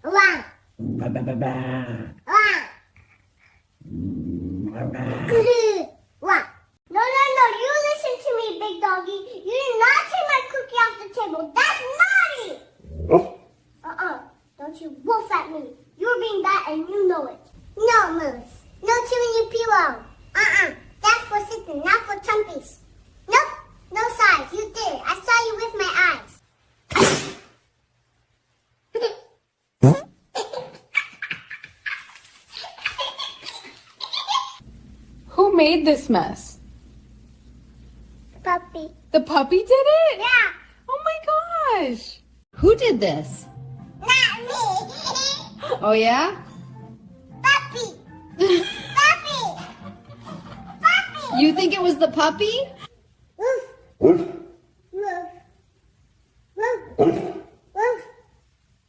Wah. Ba, ba, ba, ba. Wah. Ba, ba. Wah. No, no, no. You listen to me, big doggy. You did not take my cookie off the table. That's naughty. Don't you wolf at me. You're being bad and you know it. No, Moose. No chewing your pillow. That's for sitting, not for chumpies. Nope. No size. You did it. I saw you with my eyes. Who made this mess? Puppy. The puppy did it? Yeah. Oh my gosh. Who did this? Not me. Oh yeah? Puppy. Puppy. Puppy. You think it was the puppy? Woof. Woof, Woof. Woof.